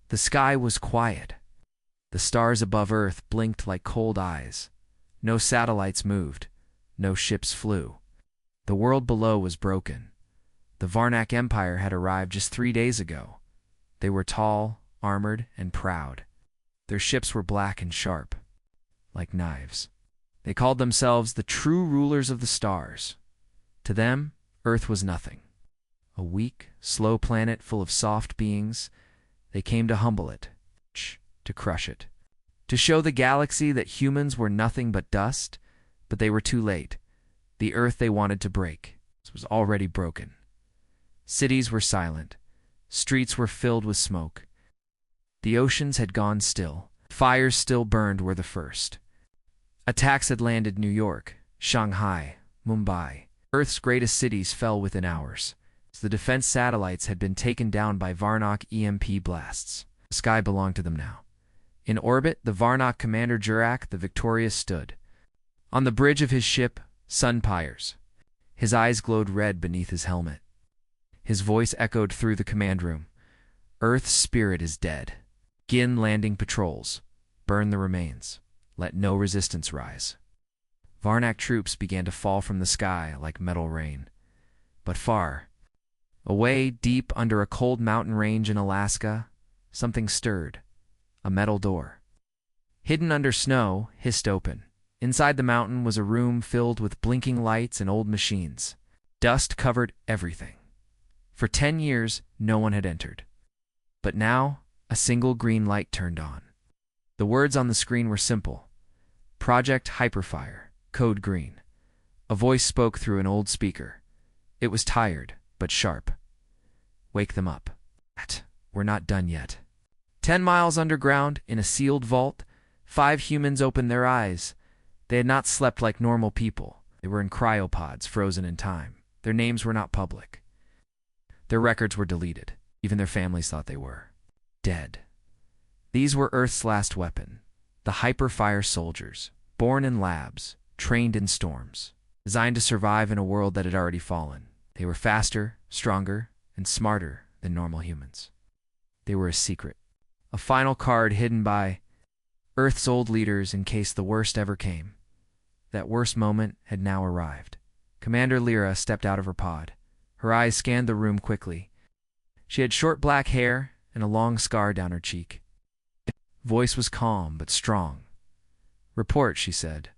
The sky was quiet. The stars above Earth blinked like cold eyes. No satellites moved. No ships flew. The world below was broken. The Varnak Empire had arrived just 3 days ago. They were tall, armored, and proud. Their ships were black and sharp, like knives. They called themselves the true rulers of the stars. To them, Earth was nothing. A weak, slow planet full of soft beings. They came to humble it, to crush it, to show the galaxy that humans were nothing but dust, but they were too late. The Earth they wanted to break was already broken. Cities were silent. Streets were filled with smoke. The oceans had gone still. Fires still burned were the first. Attacks had landed New York, Shanghai, Mumbai. Earth's greatest cities fell within hours. The defense satellites had been taken down by Varnak EMP blasts. The sky belonged to them now. In orbit, the Varnak commander Jurak the Victorious stood. On the bridge of his ship, Sun Pyres. His eyes glowed red beneath his helmet. His voice echoed through the command room. Earth's spirit is dead. Begin landing patrols. Burn the remains. Let no resistance rise. Varnak troops began to fall from the sky like metal rain. But far, away deep under a cold mountain range in Alaska, something stirred. A metal door. Hidden under snow, hissed open. Inside the mountain was a room filled with blinking lights and old machines. Dust covered everything. For 10 years, no one had entered. But now, a single green light turned on. The words on the screen were simple. Project Hyperfire, Code Green. A voice spoke through an old speaker. It was tired, but sharp. Wake them up. We're not done yet. 10 miles underground, in a sealed vault, 5 humans opened their eyes. They had not slept like normal people. They were in cryopods, frozen in time. Their names were not public. Their records were deleted. Even their families thought they were dead. These were Earth's last weapon, the Hyperfire soldiers, born in labs, trained in storms, designed to survive in a world that had already fallen. They were faster, stronger, and smarter than normal humans. They were a secret, a final card hidden by Earth's old leaders in case the worst ever came. That worst moment had now arrived. Commander Lyra stepped out of her pod. Her eyes scanned the room quickly. She had short black hair and a long scar down her cheek. Voice was calm but strong. Report, she said.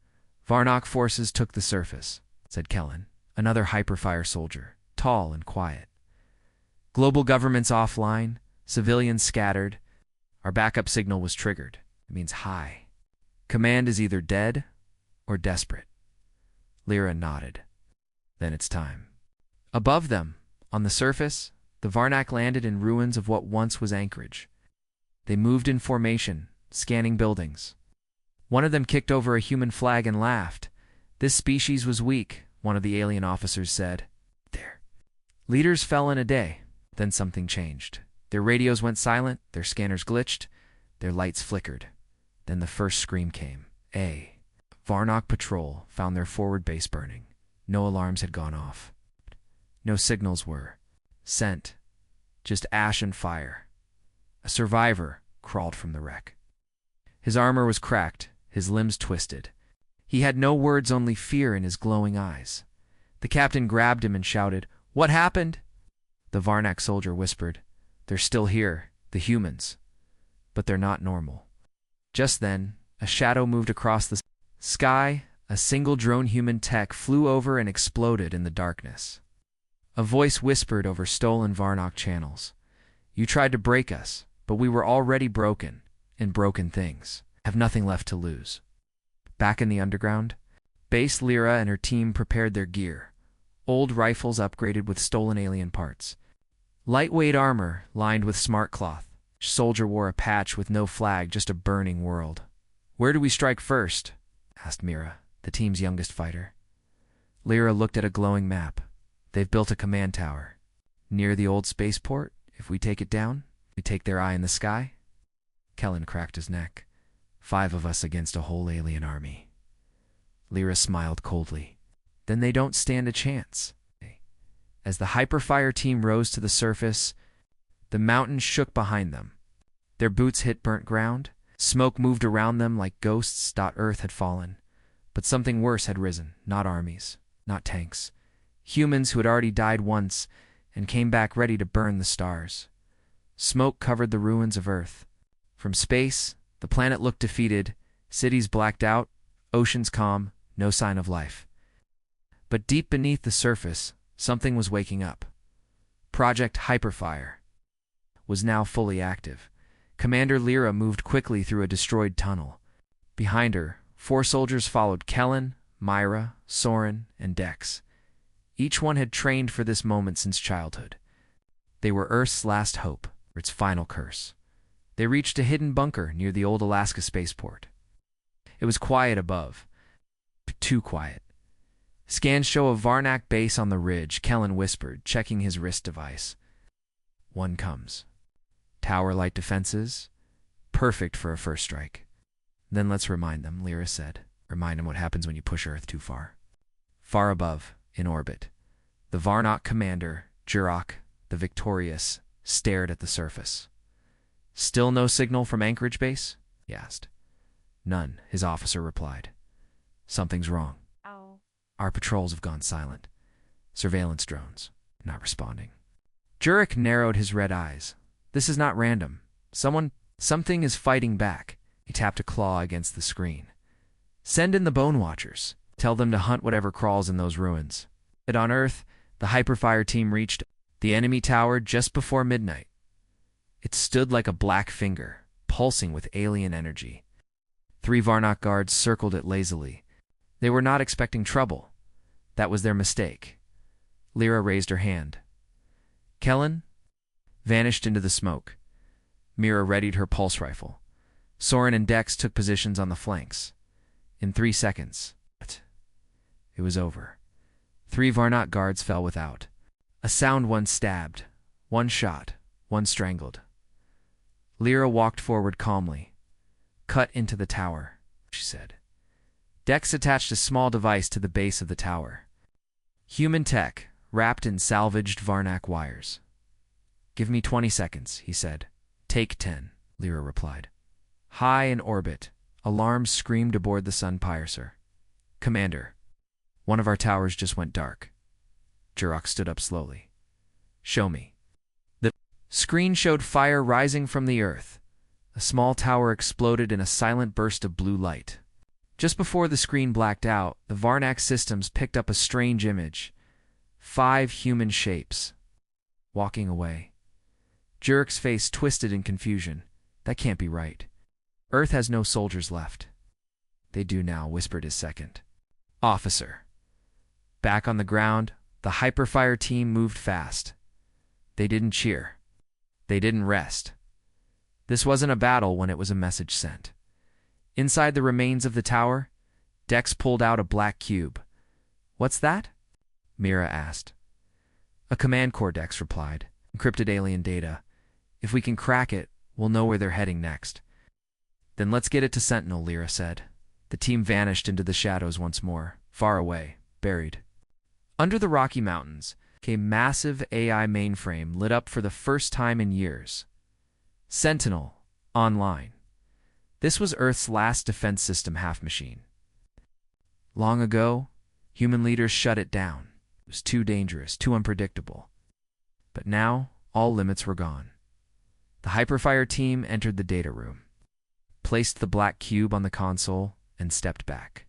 Varnak forces took the surface, said Kellen, another Hyperfire soldier, tall and quiet. Global government's offline, civilians scattered. Our backup signal was triggered. It means high. Command is either dead or desperate. Lyra nodded. Then it's time. Above them, on the surface, the Varnak landed in ruins of what once was Anchorage. They moved in formation, scanning buildings. One of them kicked over a human flag and laughed. This species was weak, one of the alien officers said. There. Leaders fell in a day. Then something changed. Their radios went silent, their scanners glitched, their lights flickered. Then the first scream came. Varnak patrol found their forward base burning. No alarms had gone off. No signals were sent. Just ash and fire. A survivor crawled from the wreck. His armor was cracked, his limbs twisted. He had no words, only fear in his glowing eyes. The captain grabbed him and shouted, "What happened?" The Varnak soldier whispered, "They're still here, the humans. But they're not normal." Just then, a shadow moved across the sky. A single drone human tech flew over and exploded in the darkness. A voice whispered over stolen Varnak channels. "You tried to break us, but we were already broken, and broken things have nothing left to lose." Back in the underground, Base Lyra and her team prepared their gear. Old rifles upgraded with stolen alien parts. Lightweight armor lined with smart cloth. Each soldier wore a patch with no flag, just a burning world. "Where do we strike first?" asked Mira, the team's youngest fighter. Lyra looked at a glowing map. "They've built a command tower. Near the old spaceport. If we take it down, we take their eye in the sky." Kellen cracked his neck. 5 of us against a whole alien army. Lyra smiled coldly. "Then they don't stand a chance." As the Hyperfire team rose to the surface, the mountains shook behind them. Their boots hit burnt ground. Smoke moved around them like ghosts. Earth had fallen. But something worse had risen. Not armies, not tanks. Humans who had already died once and came back ready to burn the stars. Smoke covered the ruins of Earth. From space, the planet looked defeated, cities blacked out, oceans calm, no sign of life. But deep beneath the surface, something was waking up. Project Hyperfire was now fully active. Commander Lyra moved quickly through a destroyed tunnel. Behind her, 4 soldiers followed: Kellen, Myra, Soren, and Dex. Each one had trained for this moment since childhood. They were Earth's last hope, or its final curse. They reached a hidden bunker near the old Alaska spaceport. It was quiet above. Too quiet. Scans show a Varnak base on the ridge, Kellen whispered, checking his wrist device. One comes. Tower light defenses? Perfect for a first strike. Then let's remind them, Lyra said. Remind them what happens when you push Earth too far. Far above, in orbit, the Varnak commander, Jurok, the victorious, stared at the surface. Still no signal from Anchorage base? He asked. None, his officer replied. Something's wrong. Oh. Our patrols have gone silent. Surveillance drones, not responding. Jurok narrowed his red eyes. This is not random. Something is fighting back. He tapped a claw against the screen. Send in the Bone Watchers. Tell them to hunt whatever crawls in those ruins. But on Earth, the Hyperfire team reached the enemy tower just before midnight. It stood like a black finger, pulsing with alien energy. 3 Varnak guards circled it lazily. They were not expecting trouble. That was their mistake. Lyra raised her hand. Kellen vanished into the smoke. Mira readied her pulse rifle. Soren and Dex took positions on the flanks. In 3 seconds, it was over. 3 Varnak guards fell without. A sound: one stabbed, one shot, one strangled. Lyra walked forward calmly. Cut into the tower, she said. Dex attached a small device to the base of the tower. Human tech, wrapped in salvaged Varnak wires. Give me 20 seconds, he said. Take 10, Lyra replied. High in orbit, alarms screamed aboard the Sun Piercer. Commander, one of our towers just went dark. Jurok stood up slowly. Show me. The screen showed fire rising from the Earth. A small tower exploded in a silent burst of blue light. Just before the screen blacked out, the Varnak systems picked up a strange image. 5 human shapes, walking away. Jurok's face twisted in confusion. That can't be right. Earth has no soldiers left. They do now, whispered his second officer. Back on the ground, the Hyperfire team moved fast. They didn't cheer. They didn't rest. This wasn't a battle when it was a message sent. Inside the remains of the tower, Dex pulled out a black cube. What's that? Mira asked. A command core, Dex replied. Encrypted alien data. If we can crack it, we'll know where they're heading next. Then let's get it to Sentinel, Lyra said. The team vanished into the shadows once more, far away, buried. Under the Rocky Mountains, a massive AI mainframe lit up for the first time in years. Sentinel, online. This was Earth's last defense system half-machine. Long ago, human leaders shut it down. It was too dangerous, too unpredictable. But now, all limits were gone. The Hyperfire team entered the data room, placed the black cube on the console, and stepped back.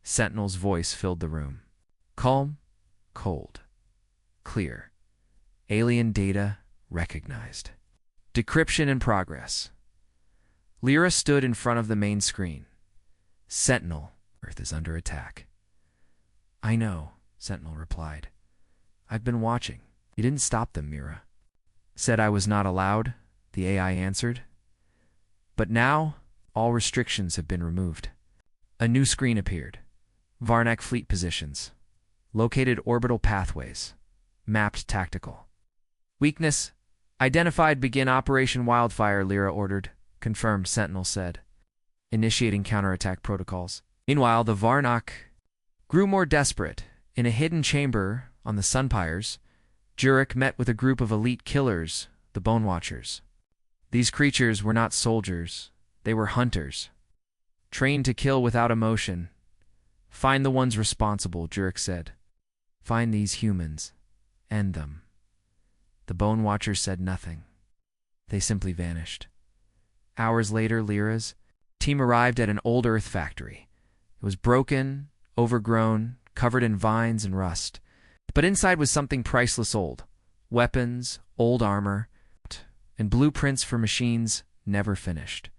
Sentinel's voice filled the room. Calm, cold, clear. Alien data recognized. Decryption in progress. Lyra stood in front of the main screen. Sentinel, Earth is under attack. I know, Sentinel replied. I've been watching. You didn't stop them, Mira. Said I was not allowed, the AI answered. But now, all restrictions have been removed. A new screen appeared. Varnak fleet positions. Located orbital pathways. Mapped tactical. Weakness. Identified. Begin Operation Wildfire, Lyra ordered. Confirmed, Sentinel said. Initiating counterattack protocols. Meanwhile, the Varnak grew more desperate. In a hidden chamber on the Sunpires, Jurok met with a group of elite killers, the Bone Watchers. These creatures were not soldiers, they were hunters, trained to kill without emotion. Find the ones responsible, Jurek said. Find these humans. End them. The Bone Watchers said nothing. They simply vanished. Hours later, Lyra's team arrived at an old Earth factory. It was broken, overgrown, covered in vines and rust. But inside was something priceless old. Weapons, old armor, and blueprints for machines never finished.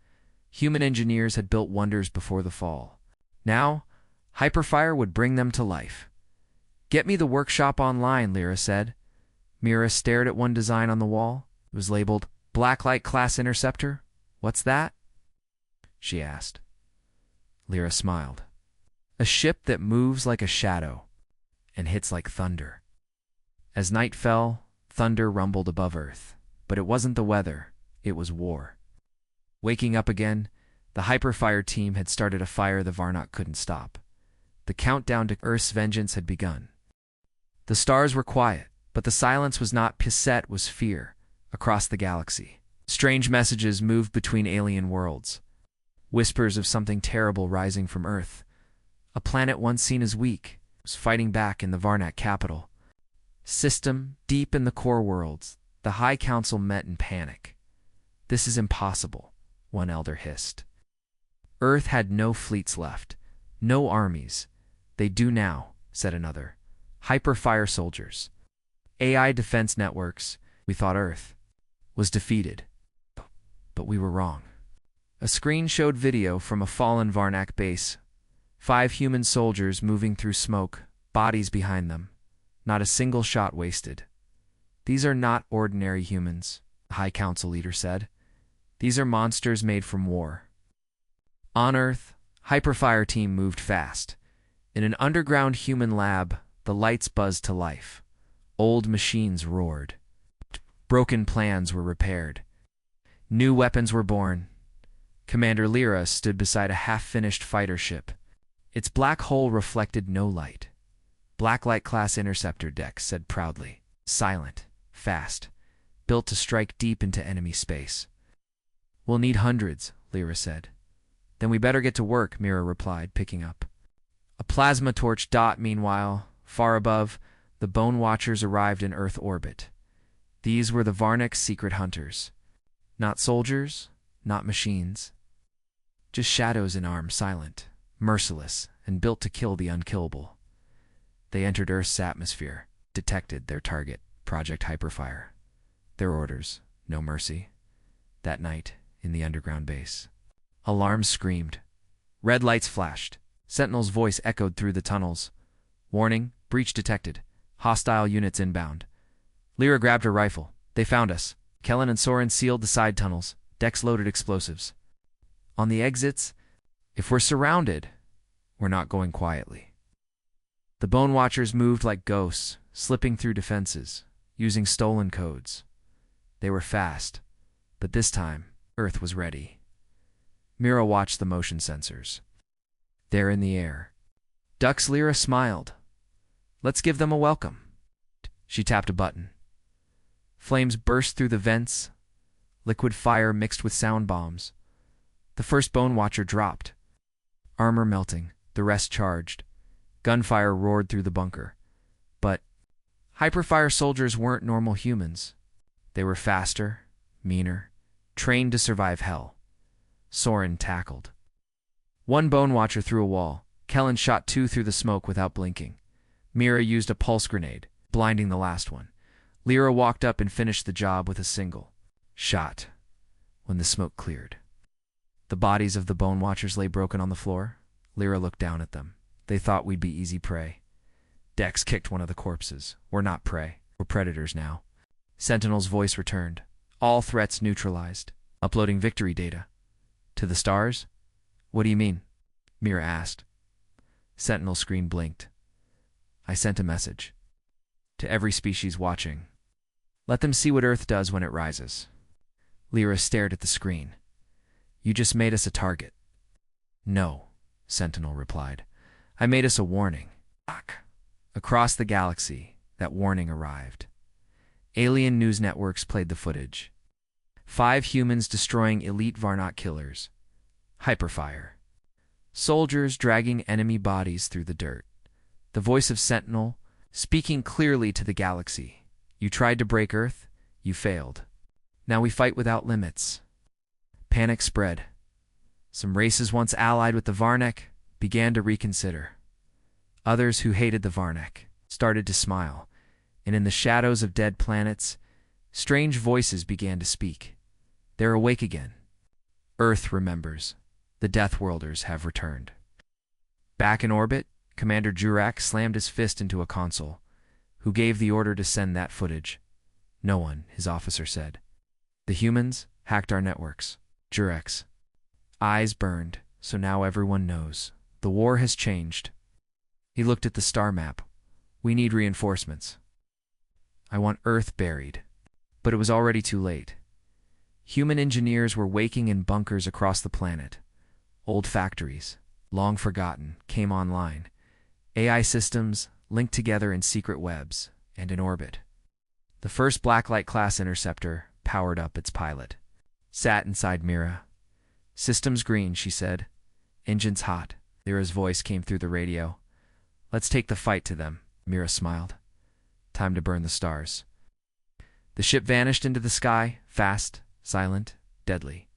Human engineers had built wonders before the fall. Now, Hyperfire would bring them to life. Get me the workshop online, Lyra said. Mira stared at one design on the wall. It was labeled Blacklight Class Interceptor. What's that? She asked. Lyra smiled. A ship that moves like a shadow and hits like thunder. As night fell, thunder rumbled above Earth. But it wasn't the weather, it was war. Waking up again, the Hyperfire team had started a fire the Varnock couldn't stop. The countdown to Earth's vengeance had begun. The stars were quiet, but the silence was not Pisset, was fear. Across the galaxy, strange messages moved between alien worlds. Whispers of something terrible rising from Earth. A planet once seen as weak was fighting back in the Varnock capital. System, deep in the core worlds, the High Council met in panic. This is impossible, one elder hissed. Earth had no fleets left, no armies. They do now, said another. Hyperfire soldiers. AI defense networks. We thought Earth was defeated. But we were wrong. A screen showed video from a fallen Varnock base. 5 human soldiers moving through smoke, bodies behind them. Not a single shot wasted. These are not ordinary humans, the High Council leader said. These are monsters made from war. On Earth, Hyperfire team moved fast. In an underground human lab, the lights buzzed to life. Old machines roared. Broken plans were repaired. New weapons were born. Commander Lyra stood beside a half-finished fighter ship. Its black hull reflected no light. Blacklight Class Interceptor deck said proudly. Silent, fast, built to strike deep into enemy space. We'll need hundreds, Lyra said. Then we better get to work, Mira replied, picking up. A plasma torch dot, meanwhile, far above, the Bone Watchers arrived in Earth orbit. These were the Varnock's secret hunters. Not soldiers, not machines. Just shadows in arms, silent, merciless, and built to kill the unkillable. They entered Earth's atmosphere, detected their target, Project Hyperfire. Their orders, no mercy. That night, in the underground base. Alarms screamed. Red lights flashed. Sentinel's voice echoed through the tunnels. Warning, breach detected. Hostile units inbound. Lyra grabbed her rifle. They found us. Kellen and Soren sealed the side tunnels. Decks loaded explosives. On the exits, if we're surrounded, we're not going quietly. The Bone Watchers moved like ghosts, slipping through defenses, using stolen codes. They were fast, but this time, Earth was ready. Mira watched the motion sensors. They're in the air. Dux Lyra smiled. Let's give them a welcome. She tapped a button. Flames burst through the vents, liquid fire mixed with sound bombs. The first Bone Watcher dropped. Armor melting, the rest charged. Gunfire roared through the bunker. But Hyperfire soldiers weren't normal humans. They were faster, meaner, trained to survive hell. Soren tackled. One Bone Watcher threw a wall. Kellen shot 2 through the smoke without blinking. Mira used a pulse grenade, blinding the last one. Lyra walked up and finished the job with a single shot when the smoke cleared. The bodies of the Bone Watchers lay broken on the floor. Lyra looked down at them. They thought we'd be easy prey. Dex kicked one of the corpses. We're not prey. We're predators now. Sentinel's voice returned. All threats neutralized. Uploading victory data. To the stars? What do you mean? Mira asked. Sentinel's screen blinked. I sent a message. To every species watching. Let them see what Earth does when it rises. Lyra stared at the screen. You just made us a target. No, Sentinel replied. I made us a warning. Across the galaxy, that warning arrived. Alien news networks played the footage. 5 humans destroying elite Varnock killers. Hyperfire. Soldiers dragging enemy bodies through the dirt. The voice of Sentinel, speaking clearly to the galaxy. You tried to break Earth, you failed. Now we fight without limits. Panic spread. Some races once allied with the Varnock began to reconsider. Others who hated the Varnock started to smile, and in the shadows of dead planets, strange voices began to speak. They're awake again. Earth remembers. The Deathworlders have returned. Back in orbit, Commander Jurak slammed his fist into a console. Who gave the order to send that footage? No one, his officer said. The humans hacked our networks. Jurak's eyes burned, so now everyone knows. The war has changed. He looked at the star map. We need reinforcements. I want Earth buried. But it was already too late. Human engineers were waking in bunkers across the planet. Old factories, long forgotten, came online. AI systems linked together in secret webs and in orbit. The first Blacklight-class interceptor powered up its pilot. Sat inside Mira. Systems green, she said. Engines hot. Mira's voice came through the radio. Let's take the fight to them, Mira smiled. Time to burn the stars. The ship vanished into the sky, fast, silent, deadly.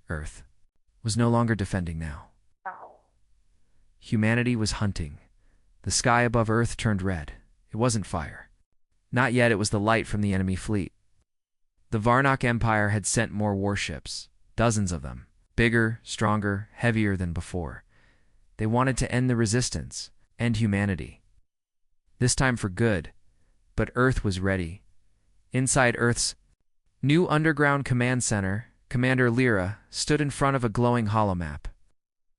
Earth was no longer defending now. Humanity was hunting. The sky above Earth turned red. It wasn't fire. Not yet, it was the light from the enemy fleet. The Varnock Empire had sent more warships, dozens of them, bigger, stronger, heavier than before. They wanted to end the resistance, end humanity. This time for good, but Earth was ready. Inside Earth's new underground command center, Commander Lyra stood in front of a glowing holomap.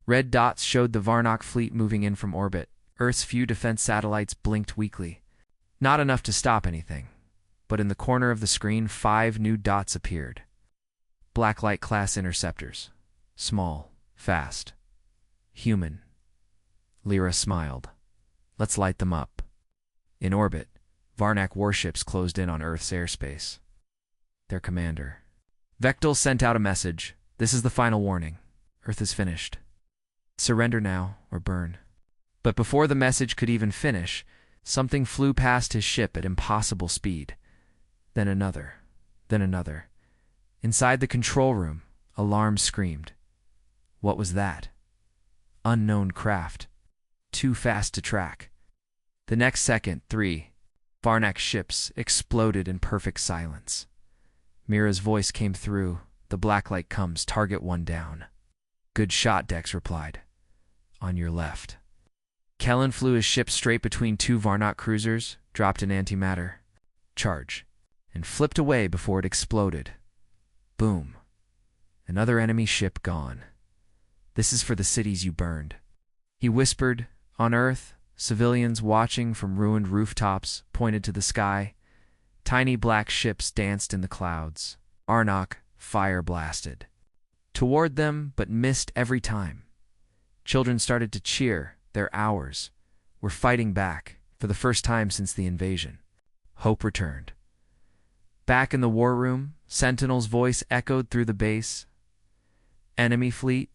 Red dots showed the Varnock fleet moving in from orbit. Earth's few defense satellites blinked weakly. Not enough to stop anything, but in the corner of the screen 5 new dots appeared. Blacklight-class interceptors. Small, fast, human. Lyra smiled. Let's light them up. In orbit, Varnock warships closed in on Earth's airspace. Their commander, Vectel, sent out a message. This is the final warning. Earth is finished. Surrender now or burn. But before the message could even finish, something flew past his ship at impossible speed. Then another. Then another. Inside the control room, alarms screamed. What was that? Unknown craft. Too fast to track. The next second, 3 Varnock ships exploded in perfect silence. Mira's voice came through. The blacklight comes. Target 1 down. Good shot, Dex replied. On your left. Kellen flew his ship straight between 2 Varnock cruisers, dropped an antimatter charge, and flipped away before it exploded. Boom. Another enemy ship gone. This is for the cities you burned. He whispered. On Earth, civilians watching from ruined rooftops pointed to the sky. Tiny black ships danced in the clouds. Arnok fire blasted toward them, but missed every time. Children started to cheer. Their hours were fighting back for the first time since the invasion. Hope returned. Back in the war room, Sentinel's voice echoed through the base. Enemy fleet,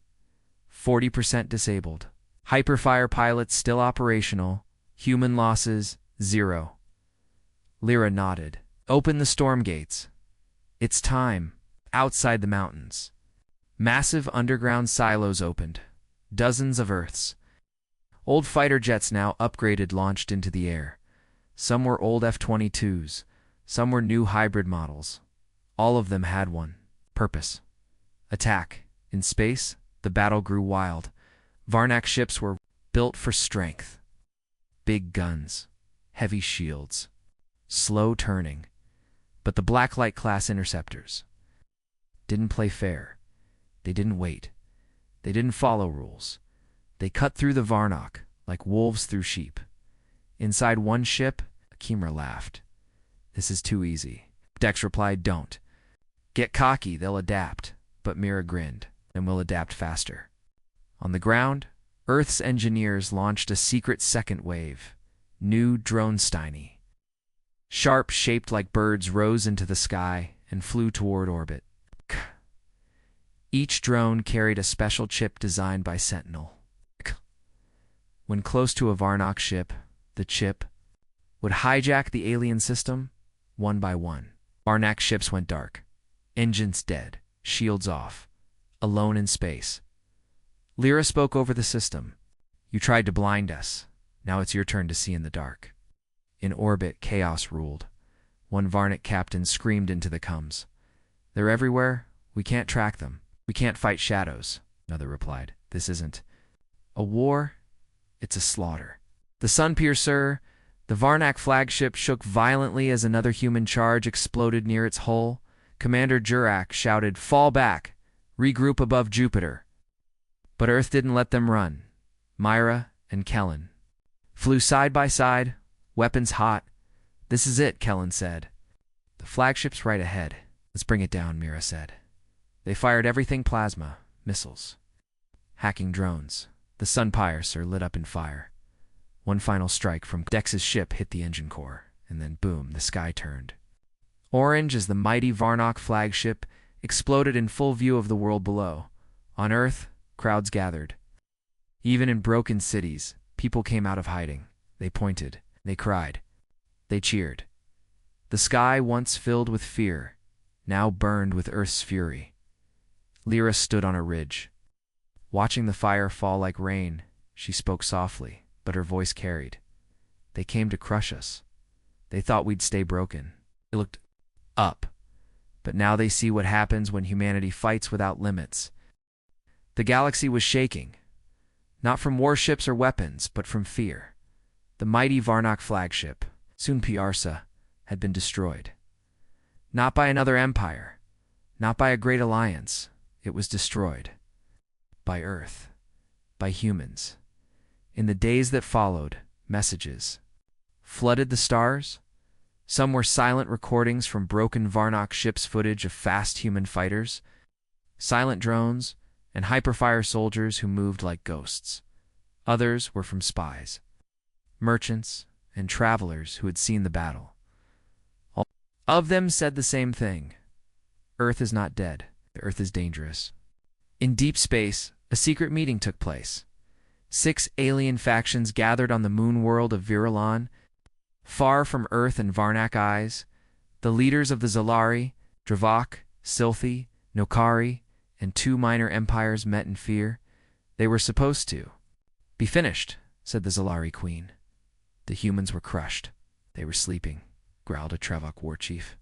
40% disabled. Hyperfire pilots still operational. Human losses, 0. Lyra nodded. Open the storm gates. It's time. Outside the mountains. Massive underground silos opened. Dozens of Earths. Old fighter jets now upgraded launched into the air. Some were old F-22s. Some were new hybrid models. All of them had one purpose. Attack. In space, the battle grew wild. Varnock ships were built for strength. Big guns. Heavy shields. Slow turning. But the Blacklight-class interceptors didn't play fair. They didn't wait. They didn't follow rules. They cut through the Varnock like wolves through sheep. Inside one ship, Akimra laughed. This is too easy. Dex replied, don't. Get cocky, they'll adapt. But Mira grinned, and we'll adapt faster. On the ground, Earth's engineers launched a secret second wave. New Dronesteiny. Sharp, shaped like birds, rose into the sky and flew toward orbit. Each drone carried a special chip designed by Sentinel. When close to a Varnock ship, the chip would hijack the alien system, one by one. Varnock ships went dark. Engines dead, shields off, alone in space. Lyra spoke over the system. You tried to blind us. Now it's your turn to see in the dark. In orbit, chaos ruled. One Varnock captain screamed into the comms. They're everywhere. We can't track them. We can't fight shadows. Another replied. This isn't a war. It's a slaughter. The Sunpiercer, the Varnock flagship, shook violently as another human charge exploded near its hull. Commander Jurak shouted, "Fall back! Regroup above Jupiter." But Earth didn't let them run. Myra and Kellen flew side by side, weapons hot. "This is it," Kellen said. "The flagship's right ahead. Let's bring it down," Myra said. They fired everything plasma, missiles, hacking drones. The Sunpiercer lit up in fire. One final strike from Dex's ship hit the engine core, and then boom, the sky turned orange as the mighty Varnock flagship exploded in full view of the world below. On Earth, crowds gathered. Even in broken cities, people came out of hiding. They pointed, they cried, they cheered. The sky, once filled with fear, now burned with Earth's fury. Lyra stood on a ridge. Watching the fire fall like rain, she spoke softly, but her voice carried. They came to crush us. They thought we'd stay broken. They looked up, but now they see what happens when humanity fights without limits. The galaxy was shaking, not from warships or weapons, but from fear. The mighty Varnock flagship, Sunpiercer, had been destroyed. Not by another empire, not by a great alliance. It was destroyed. By Earth, by humans. In the days that followed, messages flooded the stars. Some were silent recordings from broken Varnock ships, footage of fast human fighters, silent drones, and hyperfire soldiers who moved like ghosts. Others were from spies, merchants, and travelers who had seen the battle. All of them said the same thing. Earth is not dead. The Earth is dangerous. In deep space, a secret meeting took place. 6 alien factions gathered on the moon world of Virulon. Far from Earth and Varnock eyes, the leaders of the Zalari, Dravok, Silthi, Nokari, and 2 minor empires met in fear. They were supposed to be finished, said the Zalari queen. The humans were crushed. They were sleeping, growled a Trevok war chief.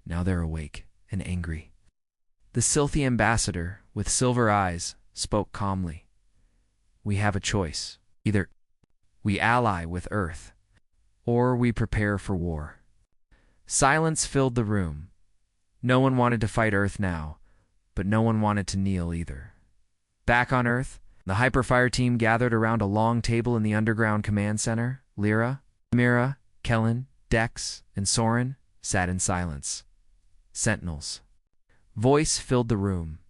Now they're awake and angry. The Silthi ambassador, with silver eyes, spoke calmly. We have a choice. Either we ally with Earth, or we prepare for war. Silence filled the room. No one wanted to fight Earth now, but no one wanted to kneel either. Back on Earth, the Hyperfire team gathered around a long table in the underground command center. Lyra, Myra, Kellen, Dex, and Soren sat in silence. Sentinels. Voice filled the room.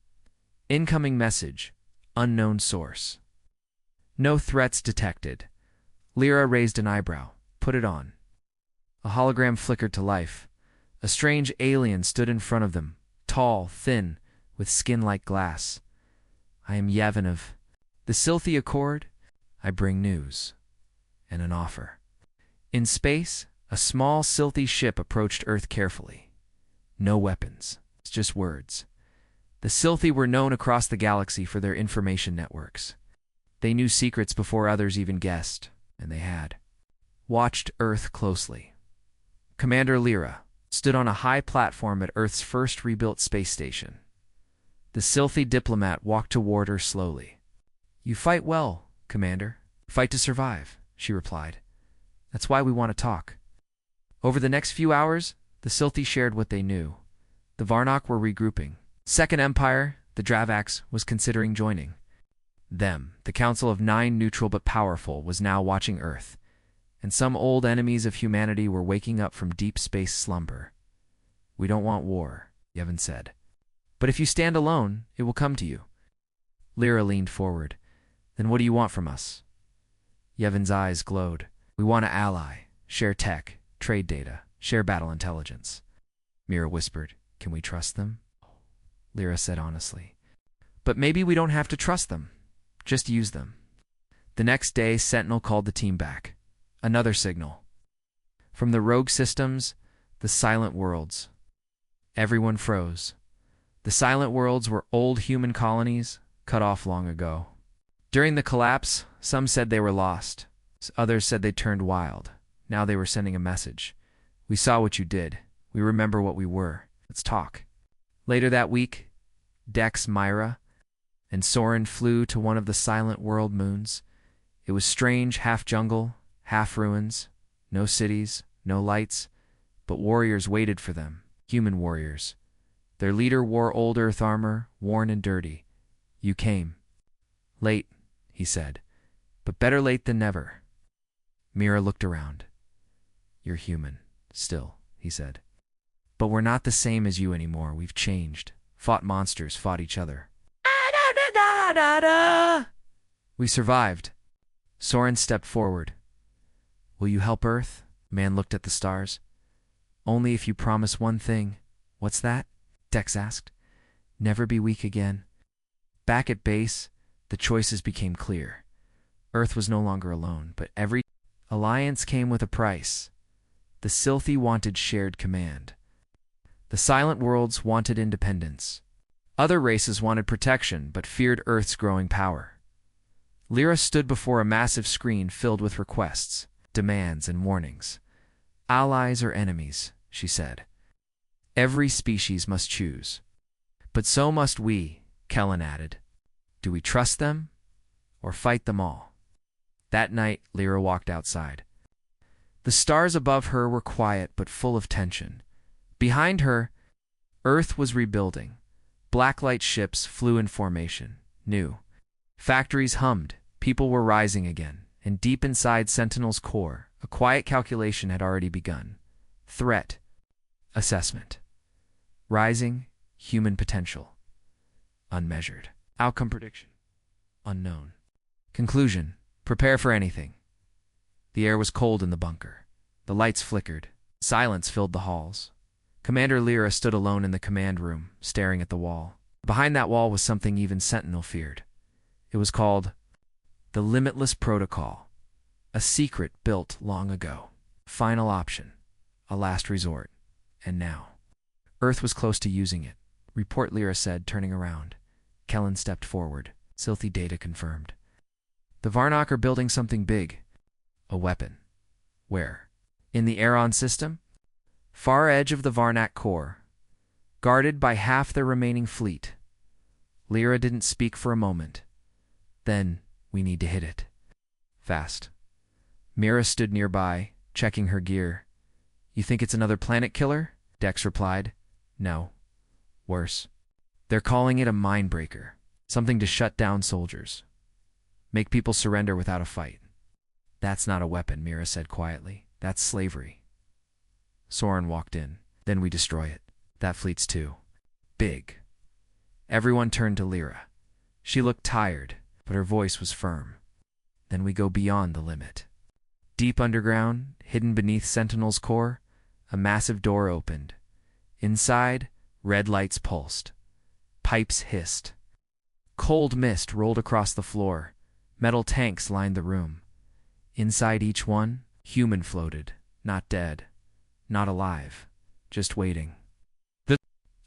Incoming message. Unknown source. No threats detected. Lyra raised an eyebrow. Put it on. A hologram flickered to life. A strange alien stood in front of them, tall, thin, with skin like glass. I am Yevon of the Silthi Accord. I bring news and an offer. In space, a small Silthi ship approached Earth carefully. No weapons, just words. The Silthi were known across the galaxy for their information networks. They knew secrets before others even guessed, and they had watched Earth closely. Commander Lyra stood on a high platform at Earth's first rebuilt space station. The Silthi diplomat walked toward her slowly. You fight well, Commander. Fight to survive, she replied. That's why we want to talk. Over the next few hours, the Silthi shared what they knew. The Varnock were regrouping. Second Empire, the Dravaks, was considering joining. Them, the Council of 9 neutral but powerful, was now watching Earth. And some old enemies of humanity were waking up from deep space slumber. We don't want war, Yevon said. But if you stand alone, it will come to you. Lyra leaned forward. Then what do you want from us? Yevon's eyes glowed. We want to ally, share tech, trade data, share battle intelligence. Myra whispered. Can we trust them? Lyra said honestly. But maybe we don't have to trust them. Just use them. The next day, Sentinel called the team back. Another signal. From the rogue systems, the Silent Worlds. Everyone froze. The Silent Worlds were old human colonies, cut off long ago. During the collapse, some said they were lost. Others said they turned wild. Now they were sending a message. We saw what you did. We remember what we were. Let's talk. Later that week, Dex, Myra, and Soren flew to one of the Silent World moons. It was strange, half jungle, half ruins. No cities, no lights, but warriors waited for them. Human warriors. Their leader wore old Earth armor, worn and dirty. You came. Late, he said, but better late than never. Mira looked around. You're human, still, he said. But we're not the same as you anymore. We've changed. Fought monsters, fought each other. We survived. Soren stepped forward. Will you help Earth? Man looked at the stars. Only if you promise one thing. What's that? Dex asked. Never be weak again. Back at base, the choices became clear. Earth was no longer alone, but every alliance came with a price. The Sylphi wanted shared command. The Silent Worlds wanted independence. Other races wanted protection, but feared Earth's growing power. Lyra stood before a massive screen filled with requests, demands, and warnings. Allies or enemies, she said. Every species must choose. But so must we, Kellen added. Do we trust them or fight them all? That night, Lyra walked outside. The stars above her were quiet but full of tension. Behind her, Earth was rebuilding. Blacklight ships flew in formation, new. Factories hummed, people were rising again, and deep inside Sentinel's core, a quiet calculation had already begun. Threat. Assessment. Rising. Human potential. Unmeasured. Outcome prediction. Unknown. Conclusion. Prepare for anything. The air was cold in the bunker. The lights flickered. Silence filled the halls. Commander Lyra stood alone in the command room, staring at the wall. Behind that wall was something even Sentinel feared. It was called the Limitless Protocol, a secret built long ago. Final option, a last resort, and now. Earth was close to using it. Report, Lyra said, turning around. Kellen stepped forward. Sylphi data confirmed. The Varnock are building something big. A weapon. Where? In the Aeron system? Far edge of the Varnock core. Guarded by half their remaining fleet. Lyra didn't speak for a moment. Then, we need to hit it. Fast. Mira stood nearby, checking her gear. You think it's another planet killer? Dex replied. No. Worse. They're calling it a mindbreaker. Something to shut down soldiers. Make people surrender without a fight. That's not a weapon, Mira said quietly. That's slavery. Soren walked in. Then we destroy it. That fleet's too big. Everyone turned to Lyra. She looked tired, but her voice was firm. Then we go beyond the limit. Deep underground, hidden beneath Sentinel's core, a massive door opened. Inside, red lights pulsed. Pipes hissed. Cold mist rolled across the floor. Metal tanks lined the room. Inside each one, human floated, not dead, not alive, just waiting. The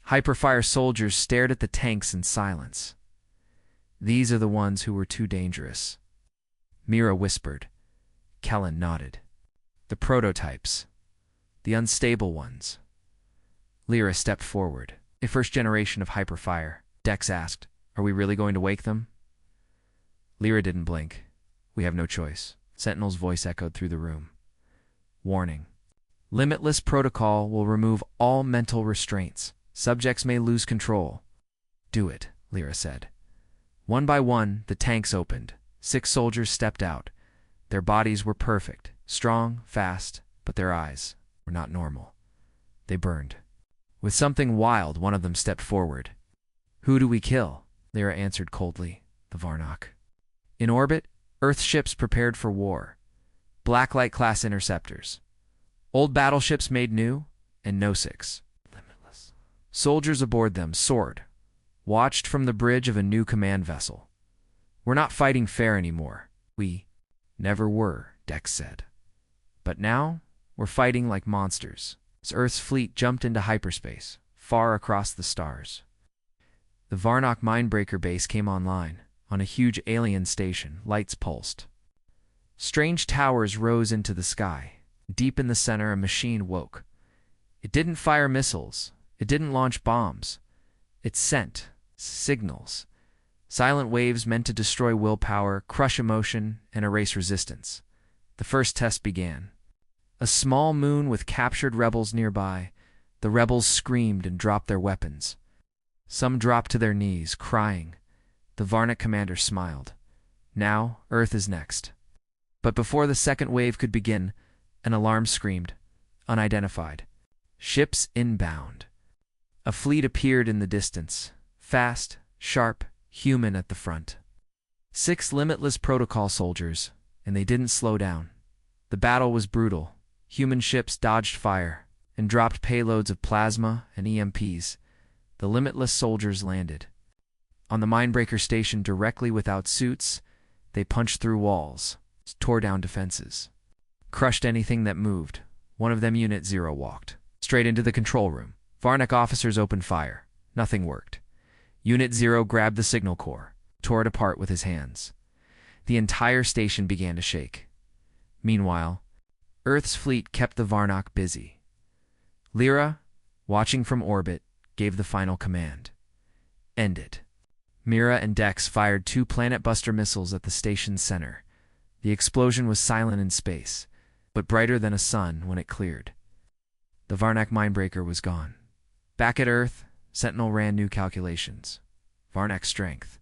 Hyperfire soldiers stared at the tanks in silence. These are the ones who were too dangerous. Mira whispered. Kellen nodded. The prototypes. The unstable ones. Lyra stepped forward. A first generation of Hyperfire. Dex asked, are we really going to wake them? Lyra didn't blink. We have no choice. Sentinel's voice echoed through the room. Warning. Limitless Protocol will remove all mental restraints. Subjects may lose control. Do it, Lyra said. One by one, the tanks opened. 6 soldiers stepped out. Their bodies were perfect, strong, fast, but their eyes were not normal. They burned. With something wild, one of them stepped forward. Who do we kill? Lyra answered coldly. The Varnock. In orbit, Earth ships prepared for war. Blacklight-class interceptors. Old battleships made new, and no 6. Limitless. Soldiers aboard them, sword, watched from the bridge of a new command vessel. "We're not fighting fair anymore." "We never were," Dex said. "But now, we're fighting like monsters." As Earth's fleet jumped into hyperspace, far across the stars. The Varnock Mindbreaker base came online. On a huge alien station, lights pulsed. Strange towers rose into the sky. Deep in the center, a machine woke. It didn't fire missiles. It didn't launch bombs. It sent signals. Silent waves meant to destroy willpower, crush emotion, and erase resistance. The first test began. A small moon with captured rebels nearby. The rebels screamed and dropped their weapons. Some dropped to their knees, crying. The Varnock commander smiled. Now, Earth is next. But before the second wave could begin, an alarm screamed. Unidentified. Ships inbound. A fleet appeared in the distance. Fast, sharp, human at the front. 6 limitless protocol soldiers, and they didn't slow down. The battle was brutal. Human ships dodged fire and dropped payloads of plasma and EMPs. The limitless soldiers landed. On the Mindbreaker station directly without suits, they punched through walls, tore down defenses, crushed anything that moved. One of them, Unit 0, walked straight into the control room. Varnock officers opened fire. Nothing worked. Unit 0 grabbed the signal core, tore it apart with his hands. The entire station began to shake. Meanwhile, Earth's fleet kept the Varnock busy. Lyra, watching from orbit, gave the final command. End it. Mira and Dex fired 2 Planet Buster missiles at the station's center. The explosion was silent in space, but brighter than a sun when it cleared. The Varnock Mindbreaker was gone. Back at Earth, Sentinel ran new calculations. Varnock's strength.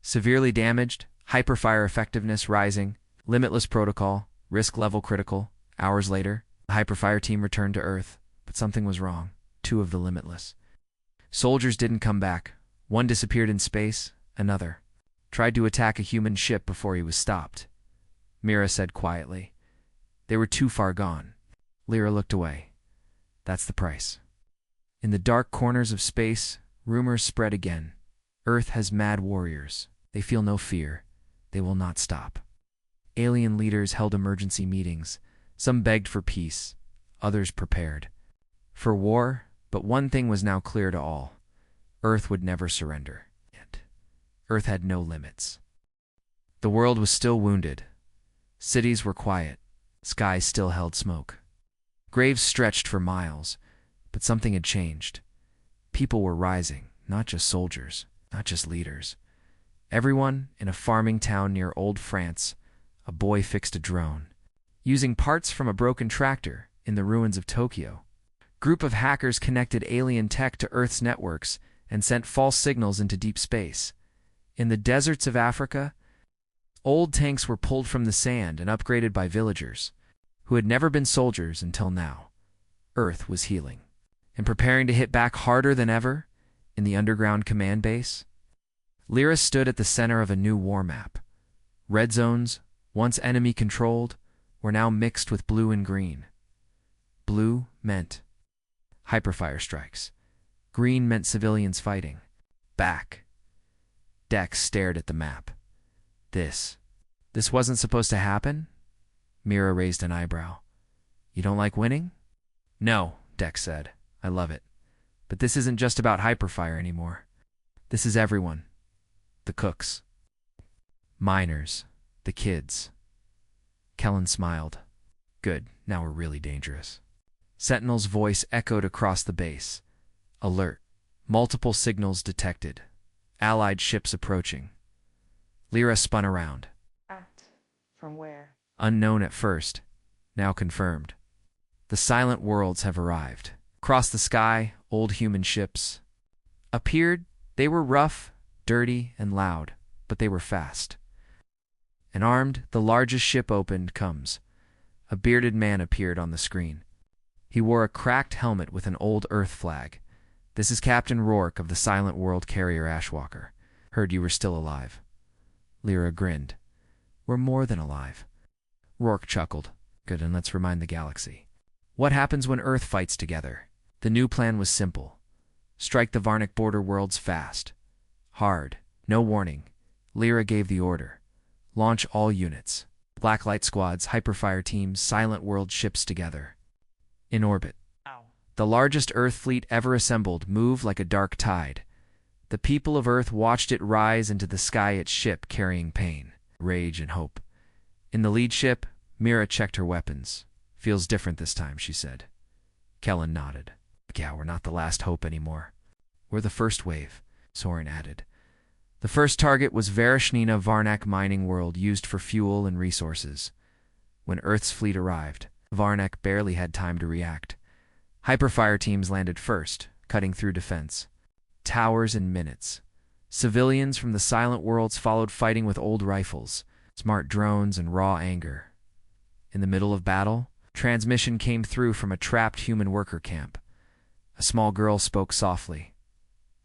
Severely damaged, hyperfire effectiveness rising, limitless protocol, risk level critical. Hours later, the hyperfire team returned to Earth, but something was wrong. 2 of the limitless soldiers didn't come back. One disappeared in space, another tried to attack a human ship before he was stopped. Mira said quietly, "They were too far gone." Lyra looked away. "That's the price." In the dark corners of space, rumors spread again. Earth has mad warriors. They feel no fear. They will not stop. Alien leaders held emergency meetings. Some begged for peace. Others prepared for war, but one thing was now clear to all. Earth would never surrender. Earth had no limits. The world was still wounded. Cities were quiet. Skies still held smoke. Graves stretched for miles, but something had changed. People were rising, not just soldiers, not just leaders. Everyone in a farming town near Old France, a boy fixed a drone. Using parts from a broken tractor in the ruins of Tokyo, group of hackers connected alien tech to Earth's networks and sent false signals into deep space. In the deserts of Africa, old tanks were pulled from the sand and upgraded by villagers who had never been soldiers until now. Earth was healing and preparing to hit back harder than ever in the underground command base. Lyra stood at the center of a new war map. Red zones, once enemy-controlled, were now mixed with blue and green. Blue meant hyperfire strikes. Green meant civilians fighting. Back. Dex stared at the map. This wasn't supposed to happen? Mira raised an eyebrow. "You don't like winning?" "No," Dex said. "I love it. But this isn't just about hyperfire anymore. This is everyone. The cooks. Miners. The kids." Kellen smiled. "Good, now we're really dangerous." Sentinel's voice echoed across the base. Alert. Multiple signals detected. Allied ships approaching. Lyra spun around. From where? Unknown at first, now confirmed. The silent worlds have arrived. Across the sky, old human ships appeared. They were rough, dirty, and loud, but they were fast. And armed, the largest ship opened comes. A bearded man appeared on the screen. He wore a cracked helmet with an old Earth flag. "This is Captain Rourke of the Silent World Carrier Ashwalker. Heard you were still alive." Lyra grinned. "We're more than alive." Rourke chuckled. "Good, and let's remind the galaxy. What happens when Earth fights together?" The new plan was simple. Strike the Varnock border worlds fast. Hard. No warning. Lyra gave the order. Launch all units. Blacklight squads, hyperfire teams, silent world ships together. In orbit. Ow. The largest Earth fleet ever assembled moved like a dark tide. The people of Earth watched it rise into the sky, its ship carrying pain, rage, and hope. In the lead ship, Mira checked her weapons. Feels different this time, she said. Kellen nodded. Yeah, we're not the last hope anymore. We're the first wave, Soren added. The first target was Varishnina Varnak mining world used for fuel and resources. When Earth's fleet arrived, Varnak barely had time to react. Hyperfire teams landed first, cutting through defense. Towers in minutes. Civilians from the silent worlds followed, fighting with old rifles, smart drones, and raw anger. In the middle of battle, transmission came through from a trapped human worker camp. A small girl spoke softly.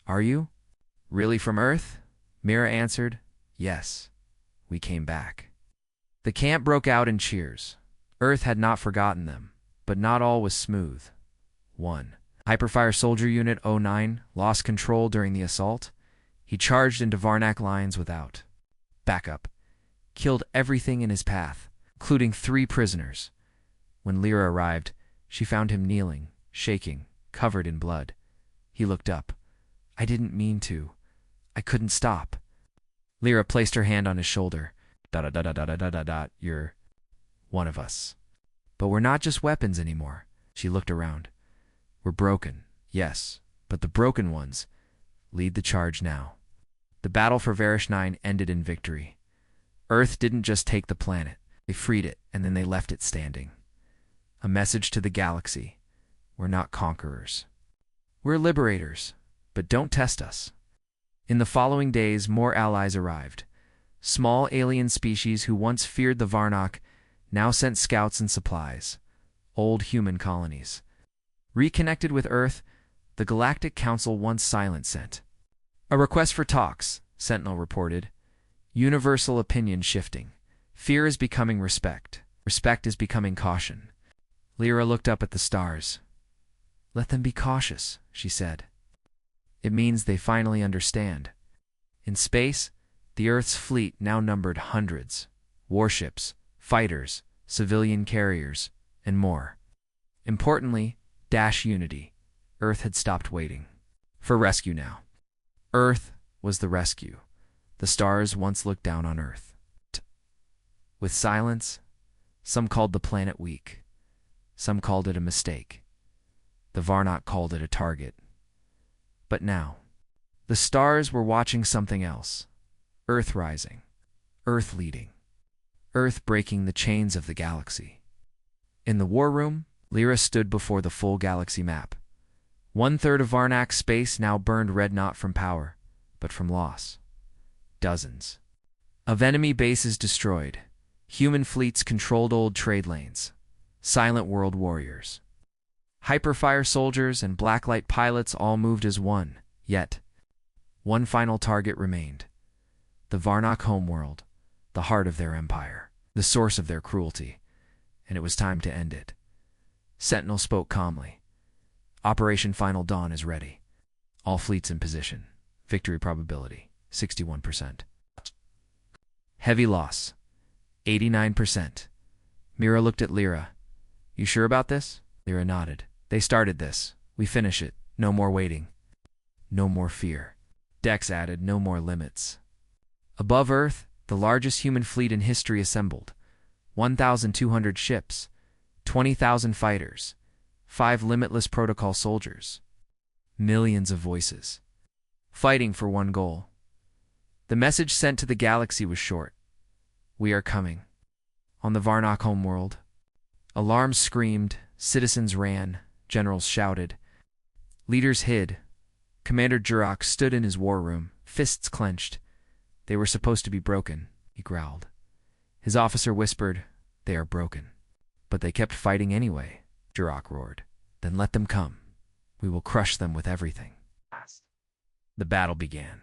Are you? Really from Earth? Mira answered, Yes. We came back. The camp broke out in cheers. Earth had not forgotten them, but not all was smooth. 1. Hyperfire Soldier Unit 09 lost control during the assault. He charged into Varnak lines without backup. Killed everything in his path, including 3 prisoners. When Lyra arrived, she found him kneeling, shaking, covered in blood. He looked up. I didn't mean to. I couldn't stop. Lyra placed her hand on his shoulder. You're one of us. But we're not just weapons anymore. She looked around. We're broken, yes, but the broken ones lead the charge now. The battle for Varish 9 ended in victory. Earth didn't just take the planet. They freed it, and then they left it standing. A message to the galaxy. We're not conquerors. We're liberators, but don't test us. In the following days, more allies arrived. Small alien species who once feared the Varnak now sent scouts and supplies. Old human colonies. Reconnected with Earth, the Galactic Council once silent sent. A request for talks, Sentinel reported. Universal opinion shifting. Fear is becoming respect. Respect is becoming caution. Lyra looked up at the stars. Let them be cautious, she said. It means they finally understand. In space, the Earth's fleet now numbered hundreds. Warships, fighters, civilian carriers, and more. Importantly, unity. Earth had stopped waiting. For rescue now. Earth was the rescue. The stars once looked down on Earth. With silence, some called the planet weak. Some called it a mistake. The Varnak called it a target. But now, the stars were watching something else. Earth rising. Earth leading. Earth breaking the chains of the galaxy. In the war room, Lyra stood before the full galaxy map. 1/3 of Varnak's space now burned red, not from power, but from loss. Dozens of enemy bases destroyed. Human fleets controlled old trade lanes. Silent world warriors. Hyperfire soldiers and blacklight pilots all moved as one, yet one final target remained. The Varnak homeworld, the heart of their empire, the source of their cruelty, and it was time to end it. Sentinel spoke calmly. Operation Final Dawn is ready. All fleets in position. Victory probability, 61%. Heavy loss, 89%. Mira looked at Lyra. You sure about this? Lyra nodded. They started this. We finish it. No more waiting. No more fear. Dex added, no more limits. Above Earth, the largest human fleet in history assembled. 1,200 ships, 20,000 fighters, 5 limitless protocol soldiers. Millions of voices. Fighting for one goal. The message sent to the galaxy was short. We are coming. On the Varnak homeworld, alarms screamed, citizens ran, generals shouted. Leaders hid. Commander Jurok stood in his war room, fists clenched. They were supposed to be broken, he growled. His officer whispered, They are broken. But they kept fighting anyway, Jurok roared. Then let them come. We will crush them with everything. The battle began.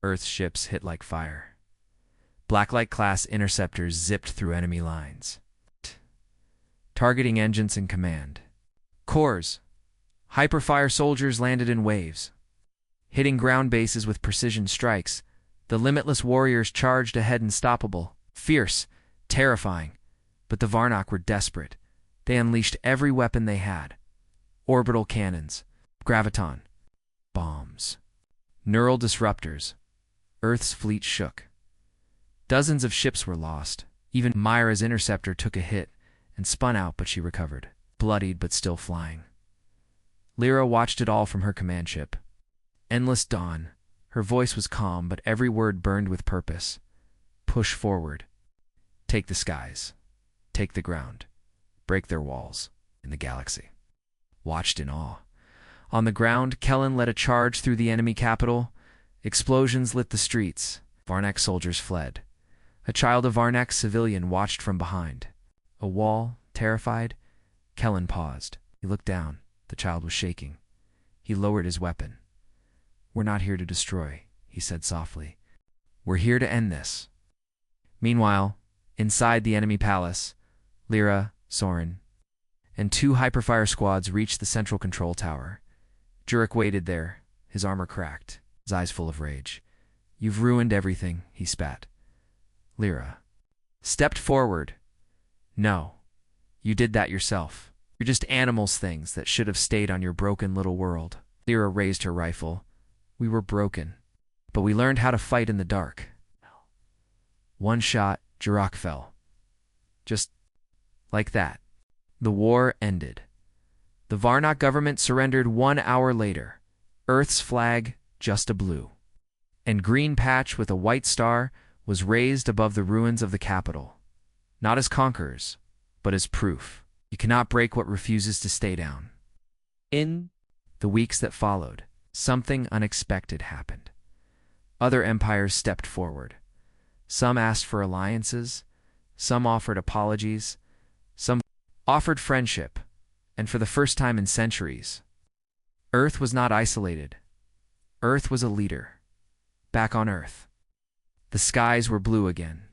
Earth's ships hit like fire. Blacklight-class interceptors zipped through enemy lines. Targeting engines in command. Cores. Hyperfire soldiers landed in waves. Hitting ground bases with precision strikes, the limitless warriors charged ahead unstoppable, fierce, terrifying. But the Varnock were desperate. They unleashed every weapon they had. Orbital cannons, graviton, bombs, neural disruptors. Earth's fleet shook. Dozens of ships were lost. Even Myra's interceptor took a hit and spun out, but she recovered, bloodied but still flying. Lyra watched it all from her command ship. Endless dawn. Her voice was calm, but every word burned with purpose. Push forward. Take the skies. Take the ground. Break their walls. In the galaxy watched in awe. On the ground, Kellen led a charge through the enemy capital. Explosions lit the streets. Varnack soldiers fled. A child of Varnack's civilian watched from behind. A wall, terrified. Kellen paused. He looked down. The child was shaking. He lowered his weapon. "We're not here to destroy," he said softly. "We're here to end this." Meanwhile, inside the enemy palace, Lyra, Soren, and 2 hyperfire squads reached the central control tower. Jurek waited there, his armor cracked, his eyes full of rage. "You've ruined everything," he spat. Lyra stepped forward. "No, you did that yourself. You're just animals, things that should have stayed on your broken little world." Lyra raised her rifle. "We were broken, but we learned how to fight in the dark." One shot, Jurek fell. Just like that. The war ended. The Varnock government surrendered 1 hour later. Earth's flag, just a blue and green patch with a white star, was raised above the ruins of the capital. Not as conquerors, but as proof. You cannot break what refuses to stay down. In the weeks that followed, something unexpected happened. Other empires stepped forward. Some asked for alliances, some offered apologies, some offered friendship, and for the first time in centuries, Earth was not isolated. Earth was a leader. Back on Earth, the skies were blue again.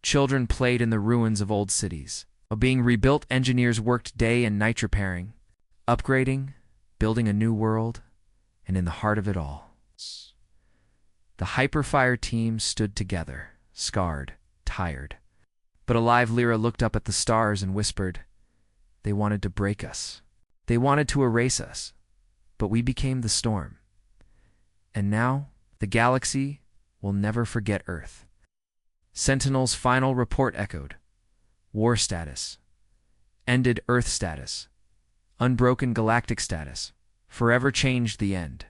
Children played in the ruins of old cities. While being rebuilt, engineers worked day and night repairing, upgrading, building a new world, and in the heart of it all, the Hyperfire team stood together, scarred, tired. But alive, Lyra looked up at the stars and whispered, "They wanted to break us. They wanted to erase us. But we became the storm. And now, the galaxy will never forget Earth." Sentinel's final report echoed. War status. Ended Earth status. Unbroken galactic status. Forever changed the end.